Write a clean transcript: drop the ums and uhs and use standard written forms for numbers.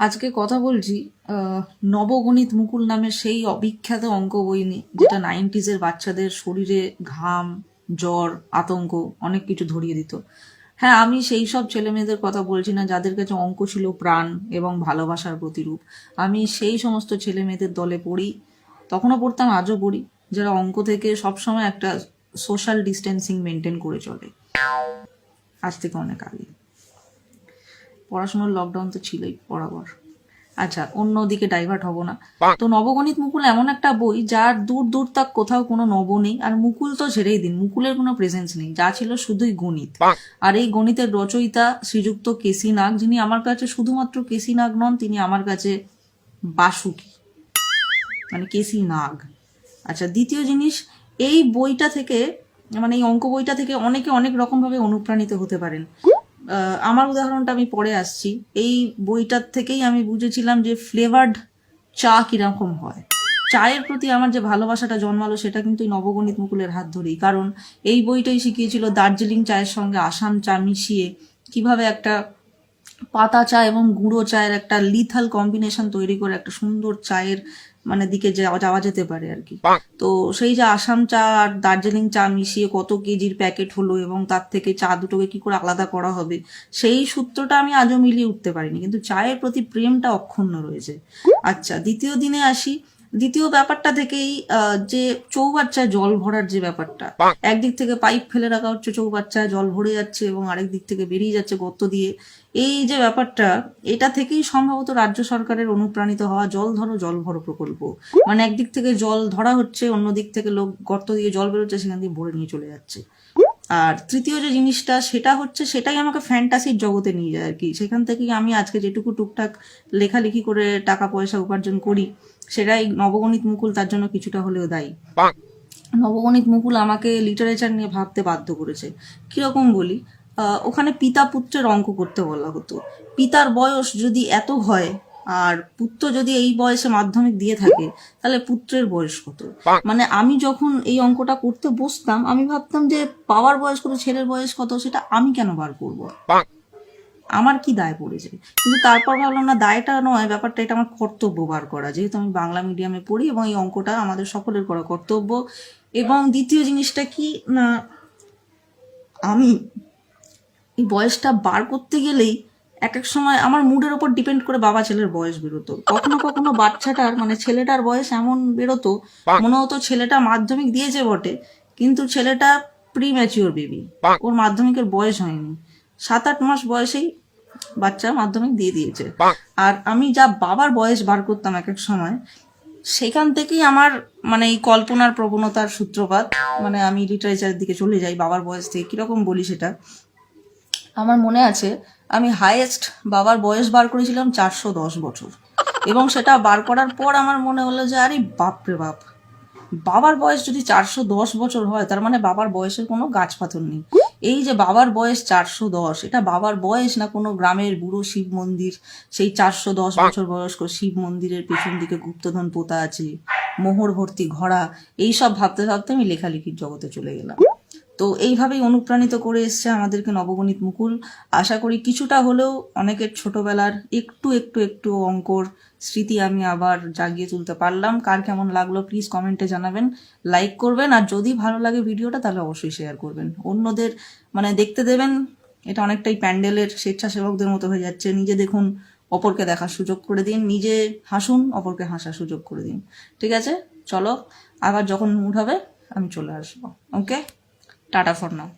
আজকে কথা বলছি নবগণিত মুকুল নামের সেই অবিখ্যাত অঙ্ক বই নিয়ে, যেটা 90s-এর বাচ্চাদের শরীরে ঘাম, জ্বর, আতঙ্ক অনেক কিছু ধরিয়ে দিত। হ্যাঁ, আমি সেই সব ছেলে মেয়েদের কথা বলছি না যাদের কাছে অঙ্ক ছিল প্রাণ এবং ভালোবাসার প্রতিরূপ। আমি সেই সমস্ত ছেলে মেয়েদের দলে পড়ি, তখনও পড়তাম, আজও পড়ি, যারা অঙ্ক থেকে সবসময় একটা সোশ্যাল ডিস্টেন্সিং মেনটেন করে চলে। আজ থেকে অনেক আগে পড়াশোনার লকডাউন তো ছিলই বরাবর। আচ্ছা, অন্যদিকে ডাইভার্ট হব না। তো নবগণিত মুকুল এমন একটা বই যার দূর দূর তাক কোথাও কোনো নব নেই, আর মুকুল তো ছেড়েই দিন, মুকুলের কোনো প্রেজেন্স নেই, যা ছিল শুধুই গণিত। আর এই গণিতের রচয়িতা শ্রীযুক্ত কেসি নাগ, যিনি আমার কাছে শুধুমাত্র কেসি নাগ নন, তিনি আমার কাছে বাসুকি, মানে কেসি নাগ। আচ্ছা, দ্বিতীয় জিনিস, এই বইটা থেকে, মানে এই অঙ্ক বইটা থেকে অনেকে অনেক রকমভাবে অনুপ্রাণিত হতে পারেন। আমার উদাহরণটা আমি পরে আসছি। এই বইটার থেকেই আমি বুঝেছিলাম যে ফ্লেভার্ড চা কিরকম হয়। চায়ের প্রতি আমার যে ভালোবাসাটা জন্মালো সেটা কিন্তু এই নবগণিত মুকুলের হাত ধরেই, কারণ এই বইটাই শিখিয়েছিল দার্জিলিং চায়ের সঙ্গে আসাম চা মিশিয়ে কিভাবে একটা পাতা চা এবং গুঁড়ো চায়ের একটা লিথাল কম্বিনেশন তৈরি করে একটা সুন্দর চায়ের মানে দিকে যাওয়া যেতে পারে আর কি। তো সেই যে আসাম চা আর দার্জিলিং চা মিশিয়ে কত কেজির প্যাকেট হলো এবং তার থেকে চা দুটোকে কি করে আলাদা করা হবে, সেই সূত্রটা আমি আজও মিলিয়ে উঠতে পারিনি, কিন্তু চায়ের প্রতি প্রেমটা অক্ষুণ্ণ রয়েছে। আচ্ছা, দ্বিতীয় দিনে আসি। দ্বিতীয় ব্যাপারটা থেকেই যে চৌবাচ্চায় জল ভরার যে ব্যাপারটা, একদিক থেকে পাইপ ফেলে রাখা হচ্ছে, চৌবাচ্চায় জল ভরে যাচ্ছে এবং আরেক দিক থেকে বেরিয়ে যাচ্ছে গর্ত দিয়ে, এই যে ব্যাপারটা, এটা থেকেই সম্ভবত রাজ্য সরকারের অনুপ্রাণিত হওয়া জল ধরো জল ভরো প্রকল্প। মানে একদিক থেকে জল ধরা হচ্ছে, অন্য দিক থেকে লোক গর্ত দিয়ে জল বেরোচ্ছে, সেখান দিয়ে ভরে নিয়ে চলে যাচ্ছে। আর তৃতীয় যে জিনিসটা, সেটা হচ্ছে, সেটাই আমাকে ফ্যান্টাসির জগতে নিয়ে যায় আর কি। সেখান থেকেই আমি আজকে যেটুকু টুকটাক লেখালেখি করে টাকা পয়সা উপার্জন করি, সেটাই নবগণিত মুকুল তার জন্য কিছুটা হলেও দায়ী। নবগণিত মুকুল আমাকে লিটারেচার নিয়ে ভাবতে বাধ্য করেছে। কিরকম বলি, ওখানে পিতা পুত্রের অঙ্ক করতে বলা হতো। পিতার বয়স যদি এত হয় আর পুত্র যদি এই বয়সে মাধ্যমিক দিয়ে থাকে, তাহলে পুত্রের বয়স কত? মানে আমি যখন এই অঙ্কটা করতে বসতাম, আমি ভাবতাম যে বাবার বয়স কত, ছেলের বয়স কত, সেটা আমি কেন বার করবো, আমার কি দায় পড়েছে? কিন্তু তারপর ভাবলাম না, দায়টা নয় ব্যাপারটা, এটা আমার কর্তব্য বার করা, যেহেতু আমি বাংলা মিডিয়ামে পড়ি এবং এই অঙ্কটা আমাদের সকলের করা কর্তব্য। এবং দ্বিতীয় জিনিসটা কি না, আমি এই বয়সটা বার করতে গেলেই এক এক সময় আমার মুডের ওপর ডিপেন্ড করে বাবা ছেলের বয়স বেরোতো। কখনো কখনো বাচ্চাটার মানে ছেলেটার বয়স এমন বেরোতো, মনে হতো ছেলেটা মাধ্যমিক দিয়েছে বটে, কিন্তু ছেলেটা প্রি ম্যাচিওর বেবি, ওর মাধ্যমিকের বয়স হয়নি, 7-8 মাস বয়সেই বাচ্চা মাধ্যমিক দিয়ে দিয়েছে। আর আমি যা বাবার বয়স বার করতাম এক এক সময়, সেখান থেকেই আমার মানে এই কল্পনার প্রবণতার সূত্রপাত। মানে আমি লিটারেচারের দিকে চলে যাই বাবার বয়স থেকে। কিরকম বলি সেটা, আমার মনে আছে আমি হাইয়েস্ট বাবার বয়স বার করেছিলাম 410 বছর, এবং সেটা বার করার পর আমার মনে হলো যে আরে বাপরে বাপ, বাবার বয়স যদি 410 বছর হয়, তার মানে বাবার বয়সের কোনো গাছ পাথর নেই। এই যে বাবার বয়স 410, এটা বাবার বয়স না কোনো গ্রামের বুড়ো শিব মন্দির, সেই 410 বছর বয়স্ক শিব মন্দিরের পেছন দিকে গুপ্তধন পোতা আছে, মোহর ভর্তি ঘোড়া, এইসব ভাবতে ভাবতে আমি লেখালেখির জগতে চলে গেলাম। তো এইভাবেই অনুপ্রাণিত করে এসছে আমাদেরকে নবগণিত মুকুল। আশা করি কিছুটা হলেও অনেকের ছোটবেলার একটু একটু একটু অঙ্কর স্মৃতি আমি আবার জাগিয়ে তুলতে পারলাম। কার কেমন লাগলো প্লিজ কমেন্টে জানাবেন, লাইক করবেন, আর যদি ভালো লাগে ভিডিওটা তাহলে অবশ্যই শেয়ার করবেন, অন্যদের মানে দেখতে দেবেন। এটা অনেকটাই প্যান্ডেলের স্বেচ্ছাসেবকদের মতো হয়ে যাচ্ছে। নিজে দেখুন, অপরকে দেখার সুযোগ করে দিন, নিজে হাসুন, অপরকে হাসার সুযোগ করে দিন। ঠিক আছে, চলো, আবার যখন মুড হবে আমি চলে আসবো। ওকে, টাটা ফর নাও।